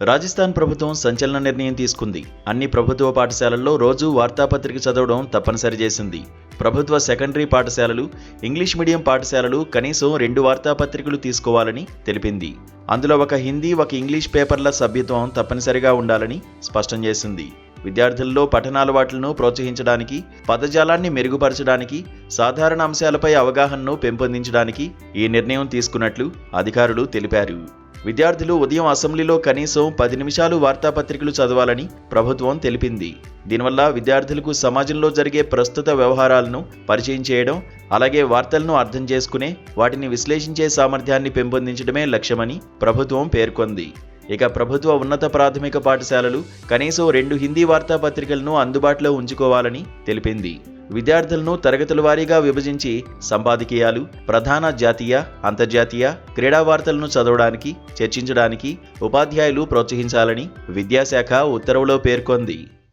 రాజస్థాన్ ప్రభుత్వం సంచలన నిర్ణయం తీసుకుంది. అన్ని ప్రభుత్వ పాఠశాలల్లో రోజూ వార్తాపత్రిక చదవడం తప్పనిసరి చేసింది. ప్రభుత్వ సెకండరీ పాఠశాలలు, ఇంగ్లీష్ మీడియం పాఠశాలలు కనీసం 2 వార్తాపత్రికలు తీసుకోవాలని తెలిపింది. అందులో ఒక హిందీ, ఒక ఇంగ్లీష్ పేపర్ల సభ్యత్వం తప్పనిసరిగా ఉండాలని స్పష్టం చేసింది. విద్యార్థుల్లో పఠనాలవాట్లను ప్రోత్సహించడానికి, పదజాలాన్ని మెరుగుపరచడానికి, సాధారణ అంశాలపై అవగాహనను పెంపొందించడానికి ఈ నిర్ణయం తీసుకున్నట్లు అధికారులు తెలిపారు. విద్యార్థులు ఉదయం అసెంబ్లీలో కనీసం 10 నిమిషాలు వార్తాపత్రికలు చదవాలని ప్రభుత్వం తెలిపింది. దీనివల్ల విద్యార్థులకు సమాజంలో జరిగే ప్రస్తుత వ్యవహారాలను పరిచయం చేయడం, అలాగే వార్తలను అర్థం చేసుకునే, వాటిని విశ్లేషించే సామర్థ్యాన్ని పెంపొందించడమే లక్ష్యమని ప్రభుత్వం పేర్కొంది. ఇక ప్రభుత్వ ఉన్నత ప్రాథమిక పాఠశాలలు కనీసం 2 హిందీ వార్తాపత్రికలను అందుబాటులో ఉంచుకోవాలని తెలిపింది. విద్యార్థులను తరగతుల వారీగా విభజించి సంపాదకీయాలు, ప్రధాన జాతీయ, అంతర్జాతీయ, క్రీడా వార్తలను చదవడానికి, చర్చించడానికి ఉపాధ్యాయులు ప్రోత్సహించాలని విద్యాశాఖ ఉత్తర్వులో పేర్కొంది.